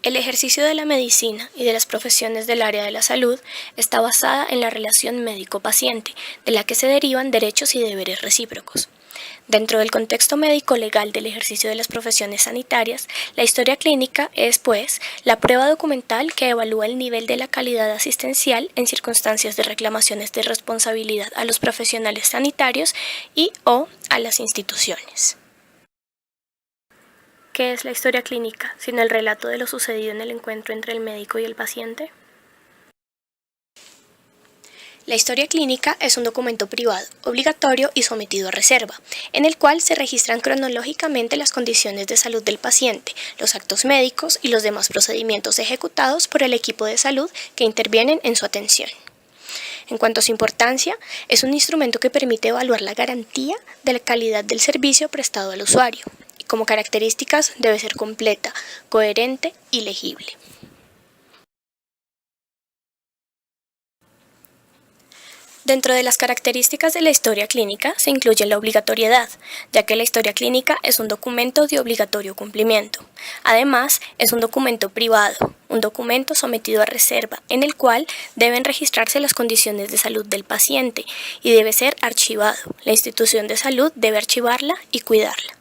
El ejercicio de la medicina y de las profesiones del área de la salud está basada en la relación médico-paciente, de la que se derivan derechos y deberes recíprocos. Dentro del contexto médico-legal del ejercicio de las profesiones sanitarias, la historia clínica es, pues, la prueba documental que evalúa el nivel de la calidad asistencial en circunstancias de reclamaciones de responsabilidad a los profesionales sanitarios y o a las instituciones. ¿Qué es la historia clínica, sino el relato de lo sucedido en el encuentro entre el médico y el paciente? La historia clínica es un documento privado, obligatorio y sometido a reserva, en el cual se registran cronológicamente las condiciones de salud del paciente, los actos médicos y los demás procedimientos ejecutados por el equipo de salud que intervienen en su atención. En cuanto a su importancia, es un instrumento que permite evaluar la garantía de la calidad del servicio prestado al usuario. Como características, debe ser completa, coherente y legible. Dentro de las características de la historia clínica se incluye la obligatoriedad, ya que la historia clínica es un documento de obligatorio cumplimiento. Además, es un documento privado, un documento sometido a reserva, en el cual deben registrarse las condiciones de salud del paciente y debe ser archivado. La institución de salud debe archivarla y cuidarla.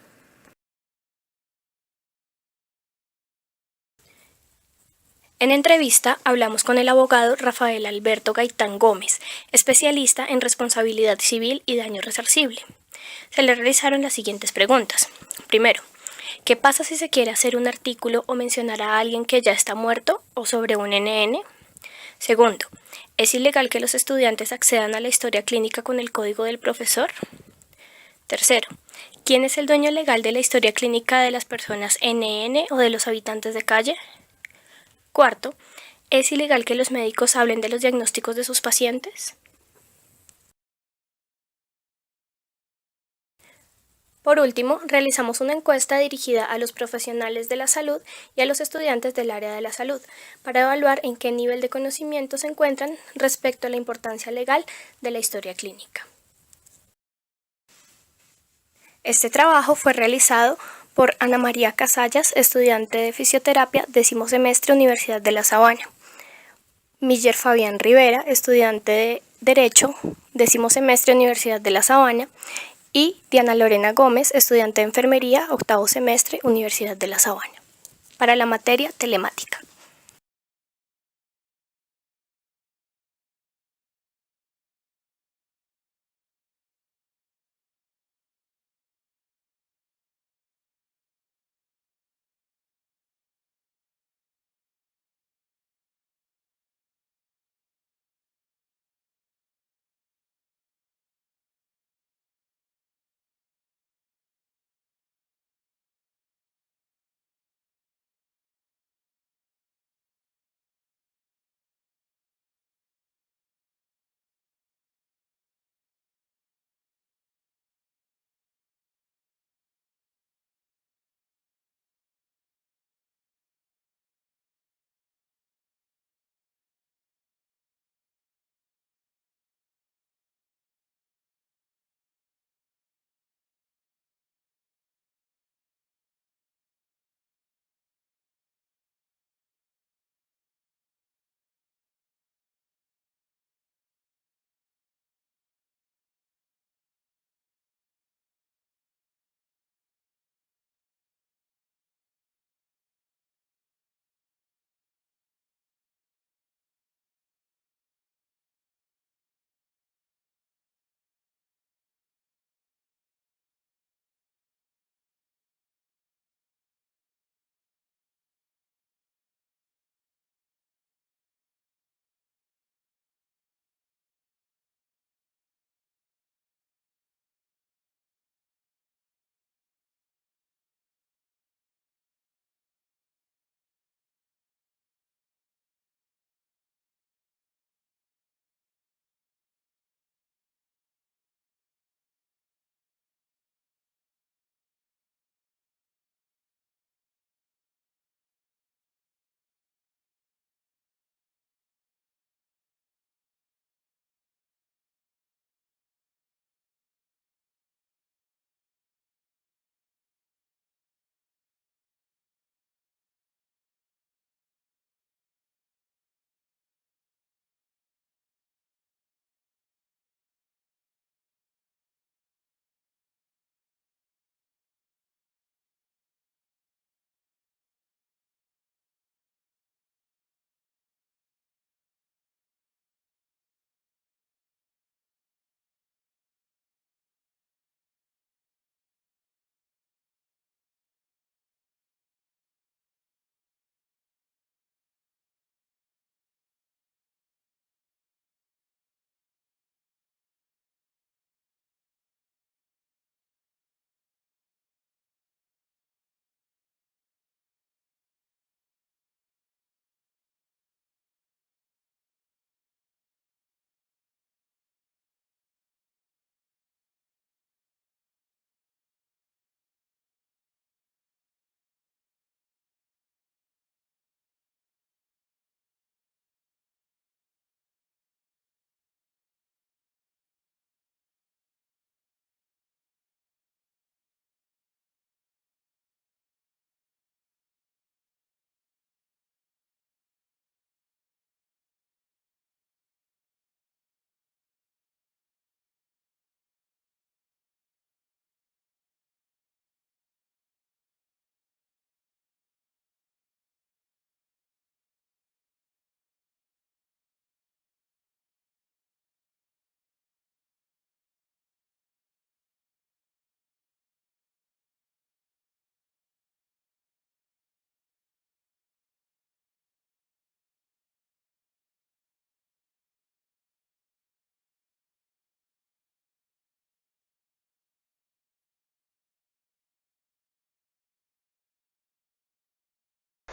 En entrevista hablamos con el abogado Rafael Alberto Gaitán Gómez, especialista en responsabilidad civil y daño resarcible. Se le realizaron las siguientes preguntas. Primero, ¿qué pasa si se quiere hacer un artículo o mencionar a alguien que ya está muerto o sobre un NN? Segundo, ¿es ilegal que los estudiantes accedan a la historia clínica con el código del profesor? Tercero, ¿quién es el dueño legal de la historia clínica de las personas NN o de los habitantes de calle? Cuarto, ¿es ilegal que los médicos hablen de los diagnósticos de sus pacientes? Por último, realizamos una encuesta dirigida a los profesionales de la salud y a los estudiantes del área de la salud para evaluar en qué nivel de conocimiento se encuentran respecto a la importancia legal de la historia clínica. Este trabajo fue realizado por Ana María Casallas, estudiante de fisioterapia, 10º semestre, Universidad de La Sabana. Miller Fabián Rivera, estudiante de Derecho, 10º semestre, Universidad de La Sabana, y Diana Lorena Gómez, estudiante de Enfermería, 8º semestre, Universidad de La Sabana, para la materia telemática.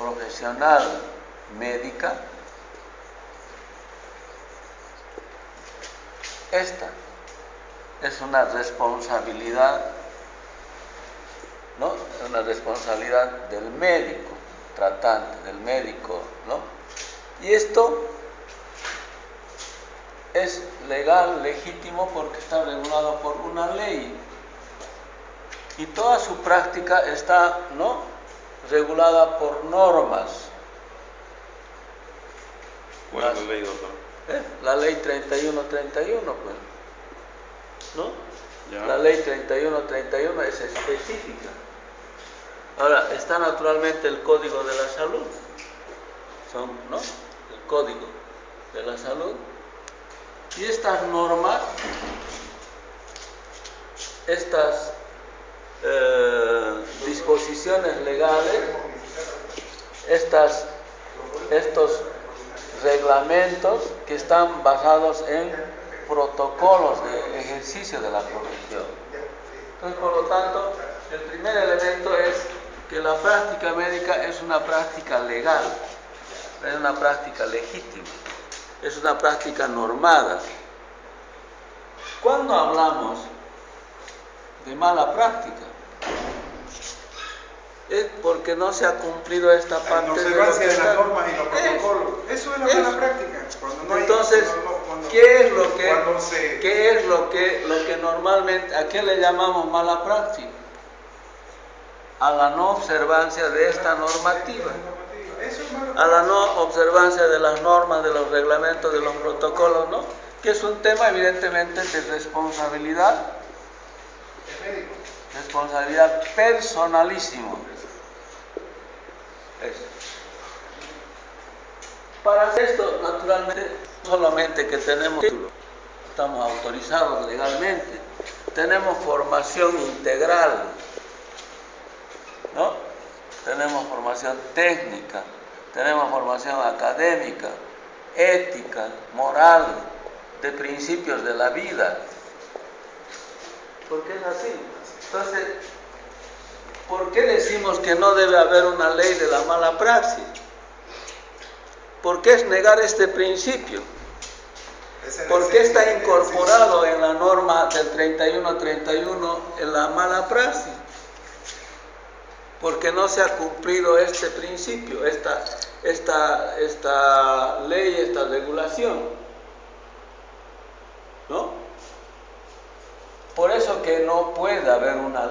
profesional médica, esta es una responsabilidad, ¿no? Una responsabilidad del médico tratante, del médico, ¿no? Y esto es legal, legítimo, porque está regulado por una ley. Y toda su práctica está, ¿no?, regulada por normas. ¿Cuál es la ley, doctor? La ley 3131, pues, ¿no? Ya. La ley 3131 es específica. Ahora, está naturalmente el Código de la Salud, ¿no? El Código de la Salud. Y estas normas, estas disposiciones legales, estos reglamentos que están basados en protocolos de ejercicio de la profesión. Entonces, por lo tanto, el primer elemento es que la práctica médica es una práctica legal, es una práctica legítima, es una práctica normada. Cuando hablamos de mala práctica, es porque no se ha cumplido esta parte de las normas y los protocolos. Eso es la mala práctica. Entonces, ¿qué es lo que normalmente, a qué le llamamos mala práctica? A la no observancia de esta normativa, a la no observancia de las normas, de los reglamentos, de los protocolos, ¿no? Que es un tema evidentemente de responsabilidad personalísimo. Para hacer esto, naturalmente, solamente que tenemos título, estamos autorizados legalmente, tenemos formación integral, ¿no? Tenemos formación técnica, tenemos formación académica, ética, moral, de principios de la vida. ¿Por qué es así? Entonces, ¿por qué decimos que no debe haber una ley de la mala praxis? ¿Por qué es negar este principio? ¿Por qué está incorporado en la norma del 3131 en la mala praxis? Porque no se ha cumplido este principio, esta ley, esta regulación, ¿no? Por eso que no puede haber una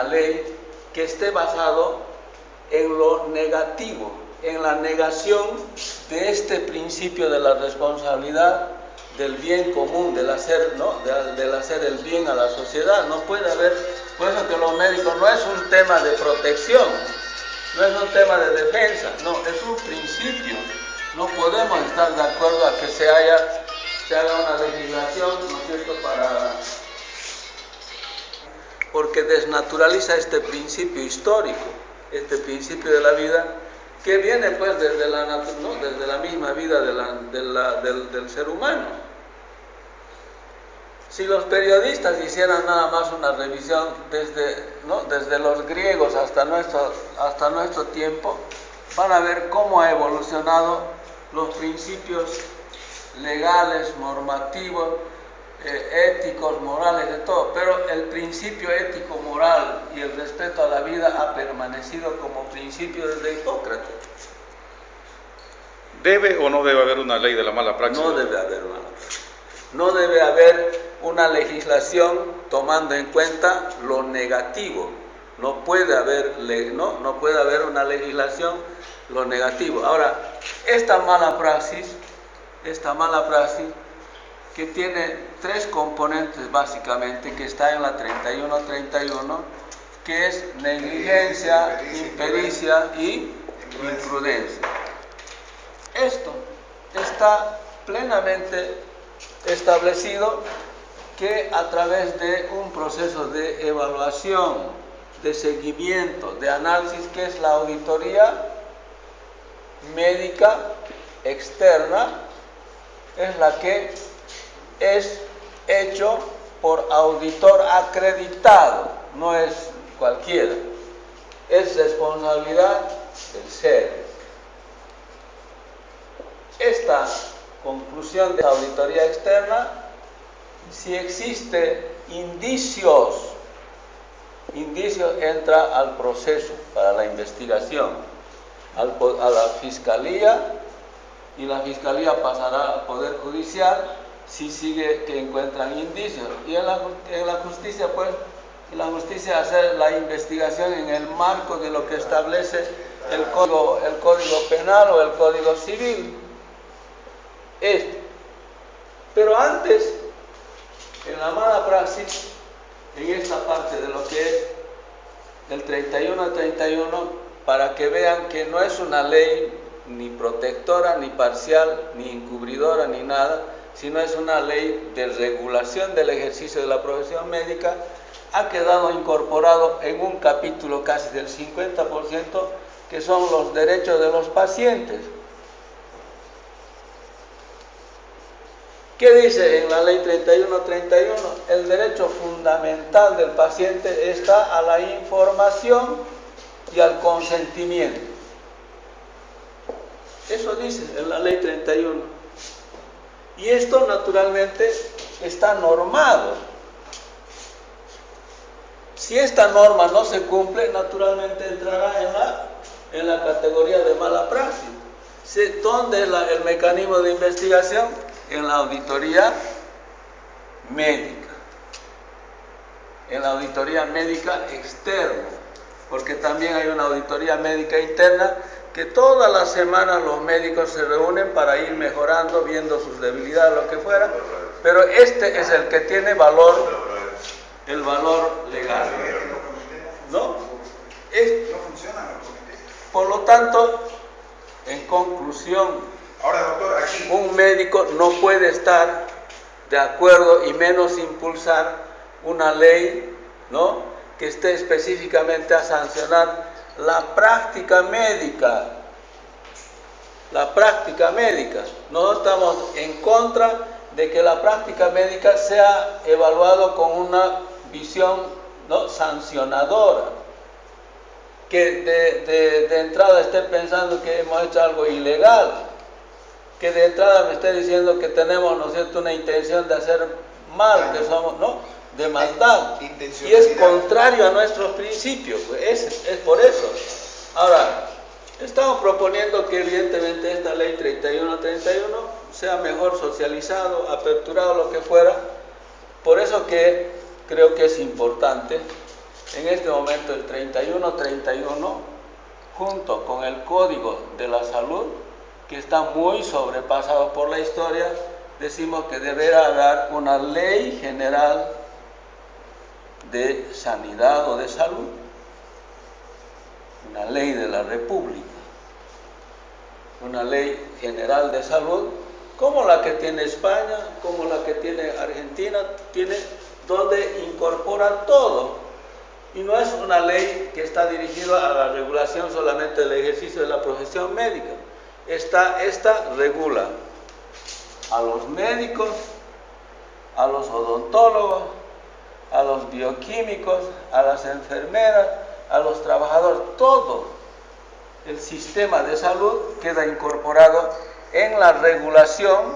ley que esté basado en lo negativo, en la negación de este principio de la responsabilidad del bien común, del hacer, ¿no?, del hacer el bien a la sociedad. No puede haber, por eso que los médicos no es un tema de protección, no es un tema de defensa, no, es un principio. No podemos estar de acuerdo a que se haga una legislación, ¿no es cierto?, porque desnaturaliza este principio histórico, este principio de la vida, que viene pues desde la misma vida del ser humano. Si los periodistas hicieran nada más una revisión desde los griegos hasta nuestro tiempo, van a ver cómo ha evolucionado los principios legales, normativos, éticos, morales, de todo, pero el principio ético, moral y el respeto a la vida ha permanecido como principio desde Hipócrates. ¿Debe o no debe haber una ley de la mala praxis? No debe haber una mala praxis. No debe haber una legislación tomando en cuenta lo negativo. No puede haber una legislación lo negativo. Ahora, esta mala praxis que tiene tres componentes básicamente, que está en la 3131, que es negligencia, impericia y imprudencia. Esto está plenamente establecido que a través de un proceso de evaluación, de seguimiento, de análisis, que es la auditoría médica externa, es la que es hecho por auditor acreditado, no es cualquiera. es responsabilidad del ser. Esta conclusión de la auditoría externa, si existe indicios entra al proceso para la investigación, a la fiscalía, y la fiscalía pasará al Poder Judicial si sigue que encuentran indicios. Y en la justicia, pues, la justicia hace la investigación en el marco de lo que establece el Código Penal o el Código Civil. Pero antes, en la mala praxis, en esta parte de lo que es el 31-31, para que vean que no es una ley ni protectora, ni parcial, ni encubridora, ni nada, sino es una ley de regulación del ejercicio de la profesión médica, ha quedado incorporado en un capítulo casi del 50%, que son los derechos de los pacientes. ¿Qué dice en la ley 31-31? El derecho fundamental del paciente está a la información y al consentimiento. Eso dice en la ley 31. Y esto naturalmente está normado. Si esta norma no se cumple, naturalmente entrará en la categoría de mala praxis. ¿Dónde es el mecanismo de investigación? En la auditoría médica. En la auditoría médica externa. Porque también hay una auditoría médica interna que todas las semanas los médicos se reúnen para ir mejorando, viendo sus debilidades, lo que fuera. Pero este es el que tiene valor, el valor legal. ¿No? No funcionan los comités. Por lo tanto, en conclusión, Ahora, doctor, aquí. un médico no puede estar de acuerdo y menos impulsar una ley, ¿no?, que esté específicamente a sancionar la práctica médica. La práctica médica. No estamos en contra de que la práctica médica sea evaluado con una visión, ¿no?, sancionadora. Que de entrada esté pensando que hemos hecho algo ilegal. Que de entrada me esté diciendo que tenemos, ¿no es cierto?, una intención de hacer mal, que somos, ¿no?, de maldad. Y es contrario a nuestros principios, pues, es por eso. Ahora, estamos proponiendo que evidentemente esta ley 31-31 sea mejor socializado, aperturado, lo que fuera. Por eso que creo que es importante, en este momento el 31-31, junto con el Código de la Salud, que está muy sobrepasado por la historia, decimos que deberá haber una ley general de sanidad o de salud, una ley de la República, una ley general de salud, como la que tiene España, como la que tiene Argentina, donde incorpora todo. Y no es una ley que está dirigida a la regulación solamente del ejercicio de la profesión médica. Esta regula a los médicos, a los odontólogos, a los bioquímicos, a las enfermeras, a los trabajadores. Todo el sistema de salud queda incorporado en la regulación,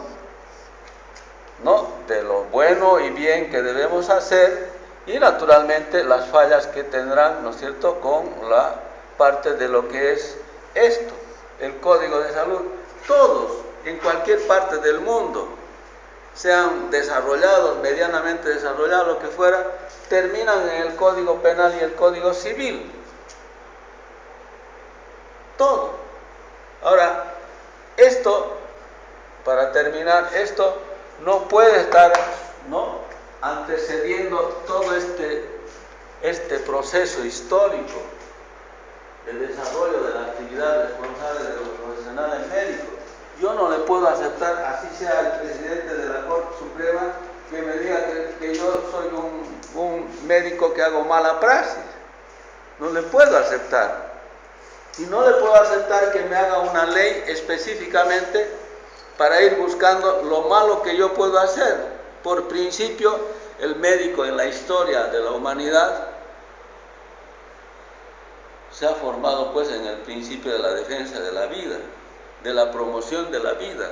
¿no?, de lo bueno y bien que debemos hacer, y naturalmente las fallas que tendrán, ¿no es cierto?, con la parte de lo que es esto, el Código de Salud. Todos, en cualquier parte del mundo, sean desarrollados, medianamente desarrollados, lo que fuera, terminan en el Código Penal y el Código Civil. Todo. Ahora, esto, para terminar, esto no puede estar, ¿no?, antecediendo todo este proceso histórico de desarrollo de la actividad responsable de los profesionales médicos. Yo no le puedo aceptar, así sea el presidente de la Corte Suprema, que me diga que yo soy un médico que hago mala praxis. No le puedo aceptar. Y no le puedo aceptar que me haga una ley específicamente para ir buscando lo malo que yo puedo hacer. Por principio, el médico en la historia de la humanidad se ha formado pues en el principio de la defensa de la vida, de la promoción de la vida.